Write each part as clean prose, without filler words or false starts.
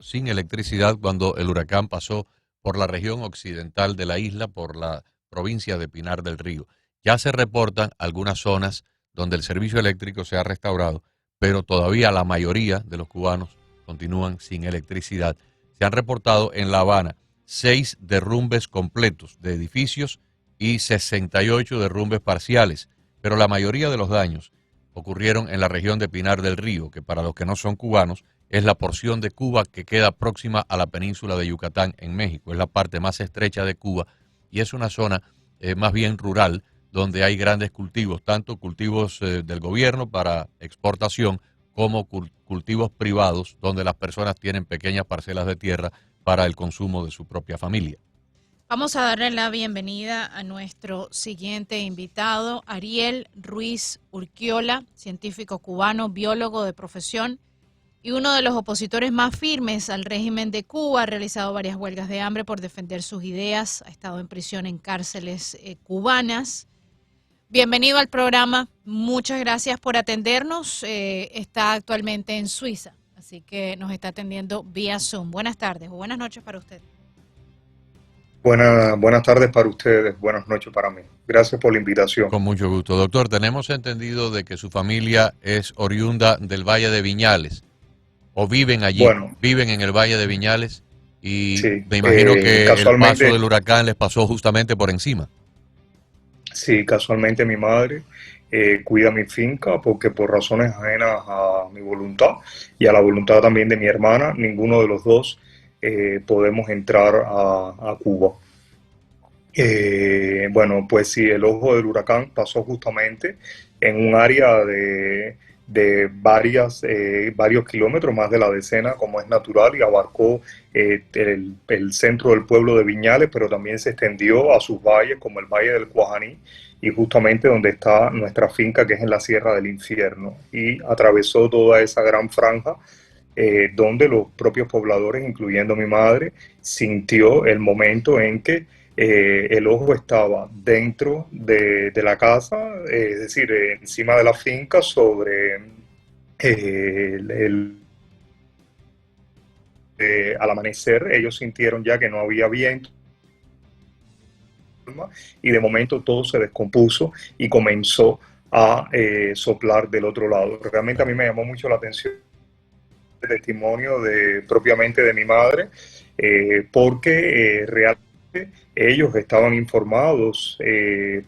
sin electricidad cuando el huracán pasó por la región occidental de la isla, por la provincia de Pinar del Río. Ya se reportan algunas zonas donde el servicio eléctrico se ha restaurado, pero todavía la mayoría de los cubanos continúan sin electricidad. Se han reportado en La Habana 6 derrumbes completos de edificios y 68 derrumbes parciales, pero la mayoría de los daños ocurrieron en la región de Pinar del Río, que para los que no son cubanos es la porción de Cuba que queda próxima a la península de Yucatán en México. Es la parte más estrecha de Cuba y es una zona más bien rural donde hay grandes cultivos, tanto cultivos del gobierno para exportación como cultivos privados donde las personas tienen pequeñas parcelas de tierra para el consumo de su propia familia. Vamos a darle la bienvenida a nuestro siguiente invitado, Ariel Ruiz Urquiola, científico cubano, biólogo de profesión y uno de los opositores más firmes al régimen de Cuba. Ha realizado varias huelgas de hambre por defender sus ideas, ha estado en prisión en cárceles cubanas. Bienvenido al programa, muchas gracias por atendernos. Está actualmente en Suiza, así que nos está atendiendo vía Zoom. Buenas tardes o buenas noches para usted. Buenas tardes para ustedes, buenas noches para mí. Gracias por la invitación. Con mucho gusto. Doctor, tenemos entendido de que su familia es oriunda del Valle de Viñales, o viven allí, Bueno, viven en el Valle de Viñales, y sí, me imagino que el paso del casualmente, huracán les pasó justamente por encima. sí, casualmente mi madre cuida mi finca porque por razones ajenas a mi voluntad y a la voluntad también de mi hermana, ninguno de los dos podemos entrar a Cuba. Bueno, pues sí, el ojo del huracán pasó justamente en un área de varios kilómetros, más de la decena, como es natural, y abarcó el centro del pueblo de Viñales, pero también se extendió a sus valles, como el Valle del Cuajaní, y justamente donde está nuestra finca, que es en la Sierra del Infierno, y atravesó toda esa gran franja donde los propios pobladores, incluyendo mi madre, sintió el momento en que el ojo estaba dentro de la casa, es decir, encima de la finca, sobre al amanecer. Ellos sintieron ya que no había viento y de momento todo se descompuso y comenzó a soplar del otro lado. Realmente a mí me llamó mucho la atención el testimonio propiamente de mi madre, porque realmente ellos estaban informados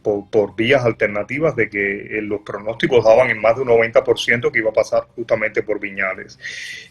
por vías alternativas de que los pronósticos daban en más de un 90% que iba a pasar justamente por Viñales.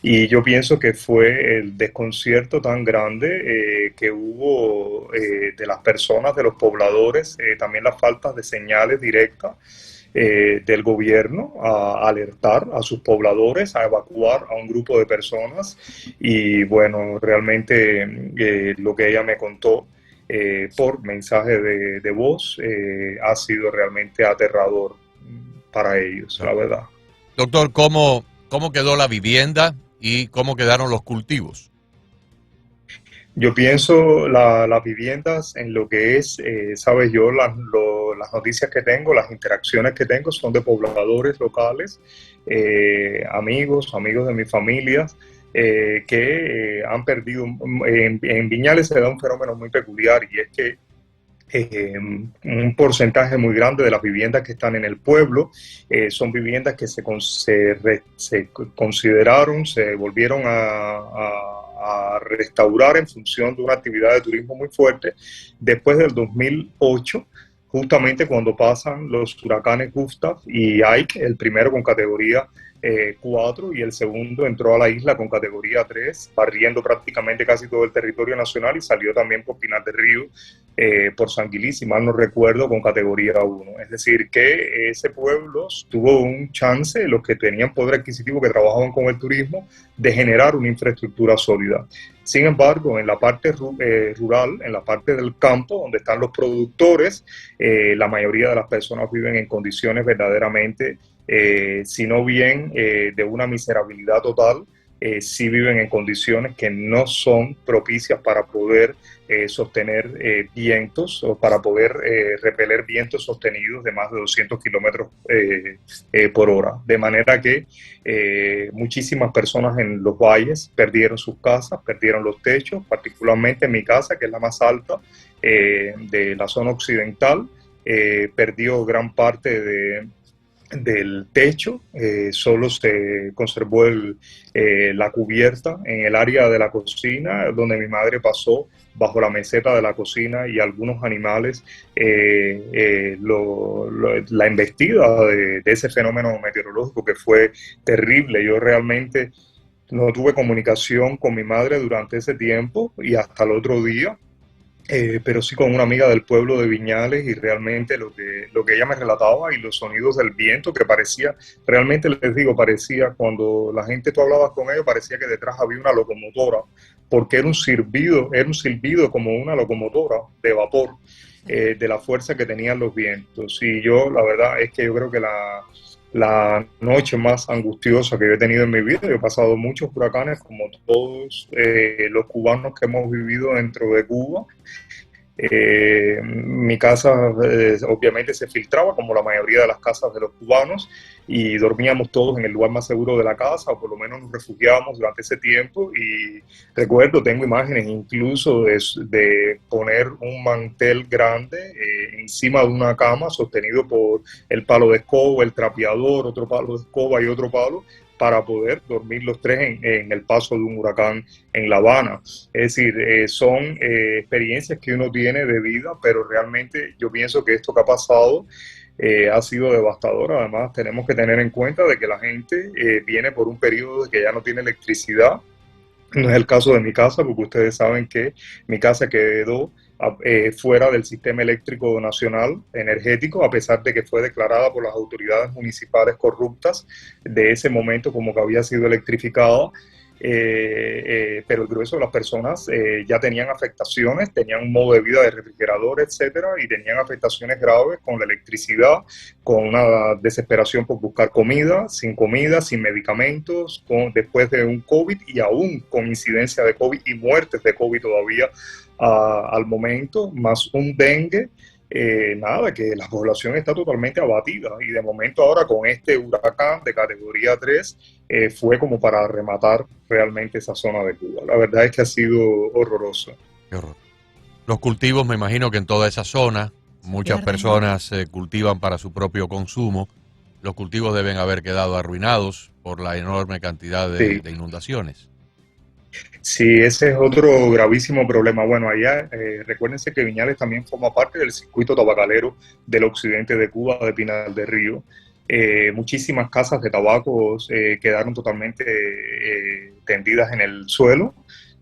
Y yo pienso que fue el desconcierto tan grande que hubo de las personas, de los pobladores, también las faltas de señales directas del gobierno a alertar a sus pobladores, a evacuar a un grupo de personas. Y bueno, realmente lo que ella me contó por mensaje de voz ha sido realmente aterrador para ellos, la verdad. Doctor, ¿cómo quedó la vivienda y cómo quedaron los cultivos? Yo pienso las viviendas en lo que es, sabes, yo las noticias que tengo, las interacciones que tengo son de pobladores locales, amigos de mi familia, que han perdido. En Viñales se da un fenómeno muy peculiar y es que un porcentaje muy grande de las viviendas que están en el pueblo son viviendas que se consideraron, se volvieron a restaurar en función de una actividad de turismo muy fuerte después del 2008, justamente cuando pasan los huracanes Gustav y Ike, el primero con categoría 4 y el segundo entró a la isla con categoría 3, barriendo prácticamente casi todo el territorio nacional y salió también por Pinar del Río, por San Gilí, si mal no recuerdo, con categoría 1. Es decir, que ese pueblo tuvo un chance, los que tenían poder adquisitivo, que trabajaban con el turismo, de generar una infraestructura sólida. Sin embargo, en la parte rural, en la parte del campo, donde están los productores, la mayoría de las personas viven en condiciones verdaderamente, si no bien de una miserabilidad total, sí viven en condiciones que no son propicias para poder sostener vientos o para poder repeler vientos sostenidos de más de 200 kilómetros por hora. De manera que muchísimas personas en los valles perdieron sus casas, perdieron los techos, particularmente en mi casa, que es la más alta de la zona occidental, perdió gran parte del techo, solo se conservó la cubierta en el área de la cocina, donde mi madre pasó bajo la meseta de la cocina y algunos animales, la embestida de ese fenómeno meteorológico que fue terrible. Yo realmente no tuve comunicación con mi madre durante ese tiempo y hasta el otro día. Pero sí con una amiga del pueblo de Viñales, y realmente lo que ella me relataba y los sonidos del viento que parecía, realmente les digo, parecía cuando la gente, tú hablabas con ellos, parecía que detrás había una locomotora, porque era un silbido como una locomotora de vapor, de la fuerza que tenían los vientos. Y yo, la verdad es que yo creo que la noche más angustiosa que yo he tenido en mi vida. Yo he pasado muchos huracanes, como todos los cubanos que hemos vivido dentro de Cuba. Mi casa obviamente se filtraba, como la mayoría de las casas de los cubanos, y dormíamos todos en el lugar más seguro de la casa, o por lo menos nos refugiábamos durante ese tiempo. Y recuerdo, tengo imágenes incluso de poner un mantel grande encima de una cama, sostenido por el palo de escoba, el trapeador, otro palo de escoba y otro palo, para poder dormir los tres en el paso de un huracán en La Habana. Es decir, son experiencias que uno tiene de vida, pero realmente yo pienso que esto que ha pasado ha sido devastador. Además, tenemos que tener en cuenta de que la gente viene por un periodo de que ya no tiene electricidad. No es el caso de mi casa, porque ustedes saben que mi casa quedó fuera del sistema eléctrico nacional energético, a pesar de que fue declarada por las autoridades municipales corruptas de ese momento como que había sido electrificada. Pero el grueso de las personas ya tenían afectaciones, tenían un modo de vida de refrigerador, etcétera, y tenían afectaciones graves con la electricidad, con una desesperación por buscar comida, sin medicamentos, después de un COVID, y aún con incidencia de COVID y muertes de COVID todavía al momento, más un dengue. Nada, que la población está totalmente abatida, y de momento ahora con este huracán de categoría 3 fue como para rematar realmente esa zona de Cuba. La verdad es que ha sido horroroso. Qué horror. Los cultivos, me imagino que en toda esa zona muchas personas cultivan para su propio consumo. Los cultivos deben haber quedado arruinados por la enorme cantidad de inundaciones. Sí, ese es otro gravísimo problema. Bueno, allá recuérdense que Viñales también forma parte del circuito tabacalero del occidente de Cuba, de Pinar del Río. Muchísimas casas de tabacos quedaron totalmente tendidas en el suelo.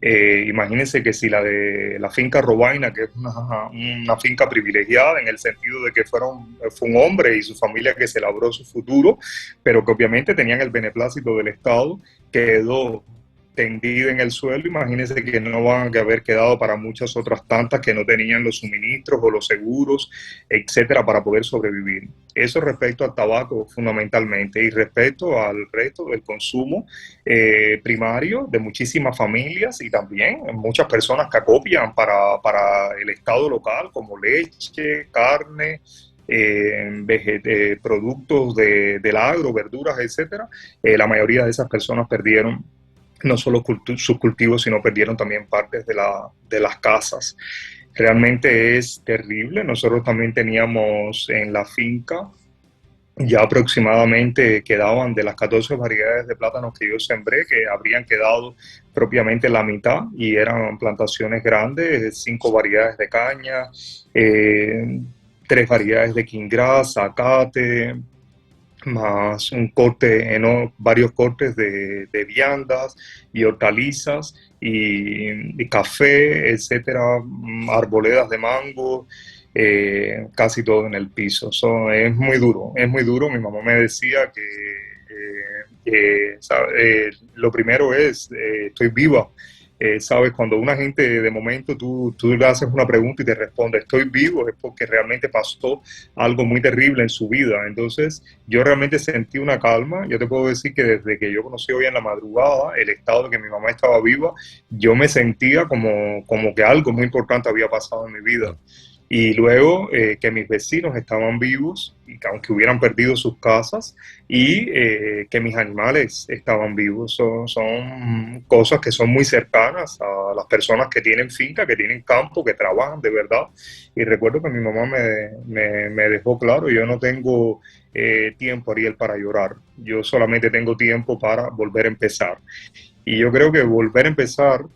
Imagínense que si la de la finca Robaina, que es una finca privilegiada en el sentido de que fue un hombre y su familia que se labró su futuro, pero que obviamente tenían el beneplácito del Estado, quedó tendida en el suelo. Imagínense que no van a haber quedado para muchas otras tantas que no tenían los suministros o los seguros, etcétera, para poder sobrevivir. Eso respecto al tabaco fundamentalmente, y respecto al resto del consumo primario de muchísimas familias, y también muchas personas que acopian para el estado local, como leche, carne, productos del agro, verduras, etcétera. La mayoría de esas personas perdieron no solo sus cultivos, sino perdieron también partes de las casas. Realmente es terrible. Nosotros también teníamos en la finca, ya aproximadamente quedaban de las 14 variedades de plátanos que yo sembré, que habrían quedado propiamente la mitad, y eran plantaciones grandes, 5 variedades de caña, 3 variedades de quingras, zacate, más varios cortes de viandas y hortalizas y café, etcétera, arboledas de mango, casi todo en el piso. Es muy duro, es muy duro. Mi mamá me decía que lo primero es, estoy viva, sabes, cuando una gente de momento tú le haces una pregunta y te responde, estoy vivo, es porque realmente pasó algo muy terrible en su vida. Entonces, yo realmente sentí una calma. Yo te puedo decir que desde que yo conocí hoy en la madrugada el estado de que mi mamá estaba viva, yo me sentía como que algo muy importante había pasado en mi vida. Y luego que mis vecinos estaban vivos, y que aunque hubieran perdido sus casas, y que mis animales estaban vivos. Son cosas que son muy cercanas a las personas que tienen finca, que tienen campo, que trabajan de verdad. Y recuerdo que mi mamá me dejó claro, yo no tengo tiempo, Ariel, para llorar. Yo solamente tengo tiempo para volver a empezar. Y yo creo que volver a empezar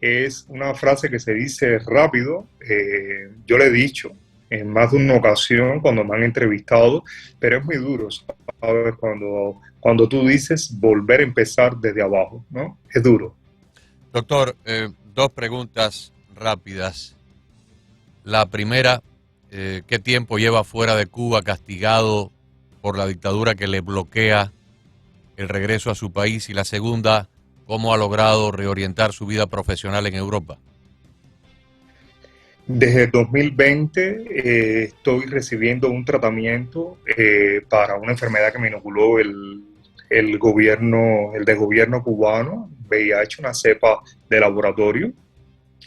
es una frase que se dice rápido. Yo le he dicho en más de una ocasión cuando me han entrevistado, pero es muy duro, ¿sabes? Cuando tú dices volver a empezar desde abajo, ¿no? Es duro. Doctor, dos preguntas rápidas. La primera, ¿qué tiempo lleva fuera de Cuba castigado por la dictadura que le bloquea el regreso a su país? Y la segunda, ¿cómo ha logrado reorientar su vida profesional en Europa? Desde 2020 estoy recibiendo un tratamiento para una enfermedad que me inoculó el desgobierno cubano, VIH, una cepa de laboratorio,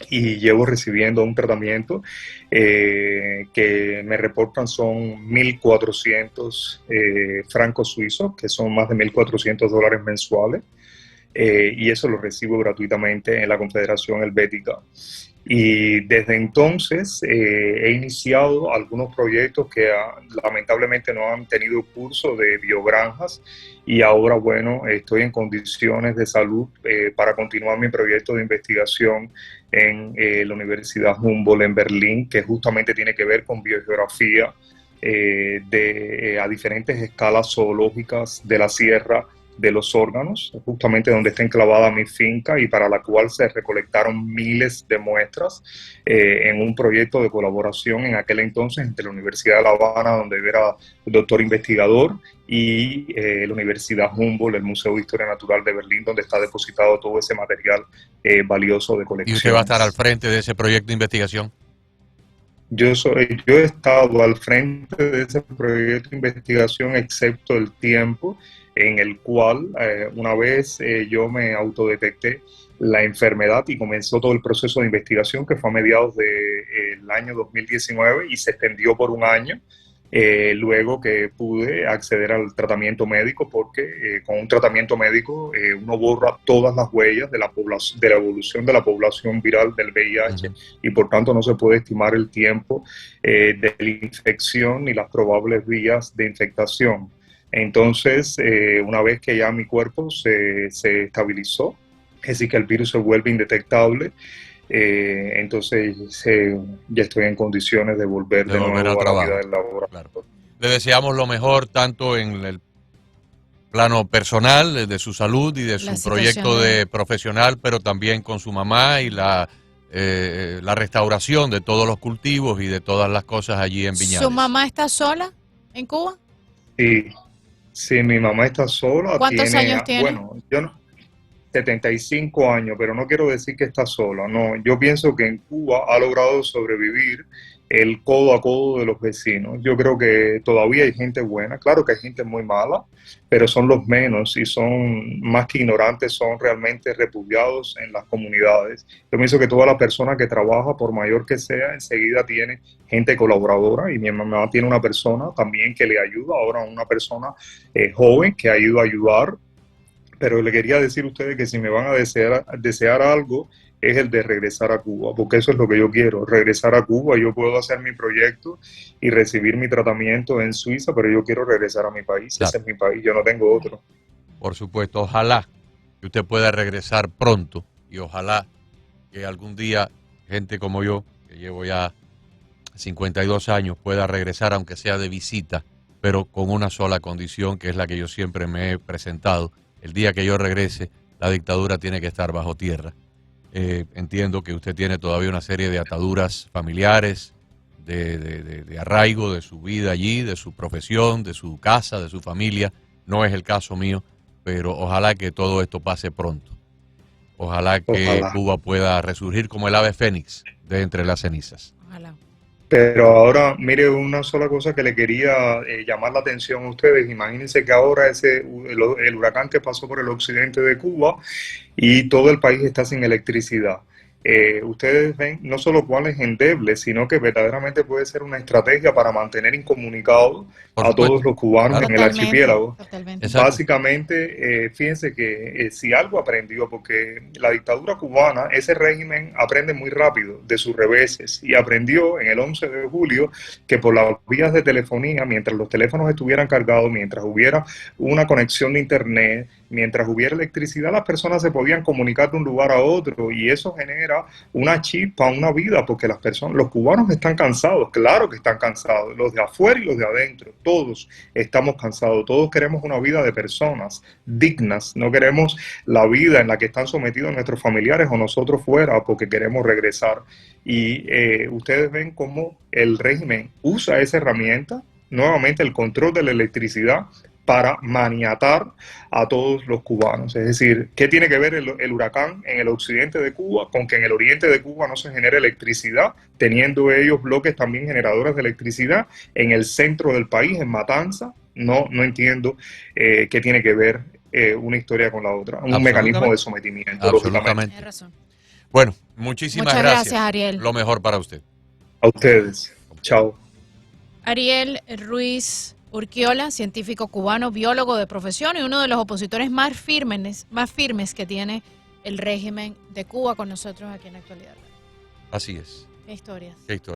y llevo recibiendo un tratamiento que me reportan son 1.400 francos suizos, que son más de $1.400 mensuales. Y eso lo recibo gratuitamente en la Confederación Helvética. Y desde entonces he iniciado algunos proyectos que lamentablemente no han tenido curso de biogranjas, y ahora, bueno, estoy en condiciones de salud para continuar mi proyecto de investigación en la Universidad Humboldt en Berlín, que justamente tiene que ver con biogeografía a diferentes escalas zoológicas de la sierra de los órganos, justamente donde está enclavada mi finca, y para la cual se recolectaron miles de muestras en un proyecto de colaboración en aquel entonces entre la Universidad de La Habana, donde era doctor investigador, y la Universidad Humboldt, el Museo de Historia Natural de Berlín, donde está depositado todo ese material valioso de colección. ¿Y usted va a estar al frente de ese proyecto de investigación? Yo he estado al frente de ese proyecto de investigación, excepto el tiempo en el cual una vez yo me autodetecté la enfermedad y comenzó todo el proceso de investigación, que fue a mediados del año 2019 y se extendió por un año. Luego que pude acceder al tratamiento médico, porque con un tratamiento médico uno borra todas las huellas de la evolución de la población viral del VIH, y por tanto no se puede estimar el tiempo de la infección ni las probables vías de infectación. Entonces, una vez que ya mi cuerpo se estabilizó, es decir, que el virus se vuelve indetectable, entonces ya estoy en condiciones de volver de nuevo a la vida del laboratorio. Claro. Le deseamos lo mejor tanto en el plano personal, de su salud y de su proyecto de profesional, pero también con su mamá y la restauración de todos los cultivos y de todas las cosas allí en Viñales. ¿Su mamá está sola en Cuba? Sí, mi mamá está sola. ¿Cuántos años tiene? Bueno, yo no, 75 años, pero no quiero decir que está sola, no. Yo pienso que en Cuba ha logrado sobrevivir el codo a codo de los vecinos. Yo creo que todavía hay gente buena, claro que hay gente muy mala, pero son los menos, y son más que ignorantes, son realmente repudiados en las comunidades. Yo pienso que toda la persona que trabaja, por mayor que sea, enseguida tiene gente colaboradora, y mi mamá tiene una persona también que le ayuda, ahora una persona joven que ha ido a ayudar. Pero le quería decir a ustedes que si me van a desear algo, es el de regresar a Cuba, porque eso es lo que yo quiero, regresar a Cuba. Yo puedo hacer mi proyecto y recibir mi tratamiento en Suiza, pero yo quiero regresar a mi país. Claro. Ese es mi país, yo no tengo otro. Por supuesto, ojalá que usted pueda regresar pronto, y ojalá que algún día gente como yo, que llevo ya 52 años, pueda regresar, aunque sea de visita, pero con una sola condición, que es la que yo siempre me he presentado. El día que yo regrese, la dictadura tiene que estar bajo tierra. Entiendo que usted tiene todavía una serie de ataduras familiares, de arraigo de su vida allí, de su profesión, de su casa, de su familia. No es el caso mío, pero ojalá que todo esto pase pronto. Ojalá que Ojalá. Cuba pueda resurgir como el ave fénix de entre las cenizas. Ojalá. Pero ahora, mire, una sola cosa que le quería llamar la atención a ustedes. Imagínense que ahora el huracán que pasó por el occidente de Cuba y todo el país está sin electricidad. Ustedes ven no solo cuál es endeble, sino que verdaderamente puede ser una estrategia para mantener incomunicados Por a supuesto. todos los cubanos Claro. en el archipiélago. Totalmente. Exacto. Básicamente, fíjense que si algo aprendió, porque la dictadura cubana, ese régimen aprende muy rápido de sus reveses y aprendió en el 11 de julio que por las vías de telefonía, mientras los teléfonos estuvieran cargados, mientras hubiera una conexión de internet, mientras hubiera electricidad, las personas se podían comunicar de un lugar a otro y eso genera una chispa, una vida, porque las personas, los cubanos están cansados, claro que están cansados, los de afuera y los de adentro, todos estamos cansados, todos queremos una vida de personas dignas, no queremos la vida en la que están sometidos nuestros familiares o nosotros fuera porque queremos regresar. Y ustedes ven cómo el régimen usa esa herramienta, nuevamente el control de la electricidad, para maniatar a todos los cubanos. Es decir, ¿qué tiene que ver el huracán en el occidente de Cuba con que en el oriente de Cuba no se genere electricidad, teniendo ellos bloques también generadores de electricidad en el centro del país, en Matanza? No entiendo qué tiene que ver una historia con la otra. Un mecanismo de sometimiento, Absolutamente. Tienes razón. Bueno, muchísimas Muchas gracias, Ariel. Lo mejor para usted. A ustedes. Chao. Ariel Ruiz Urquiola, científico cubano, biólogo de profesión y uno de los opositores más firmes que tiene el régimen de Cuba, con nosotros aquí en Actualidad. Así es. ¿Qué historias? Qué historia.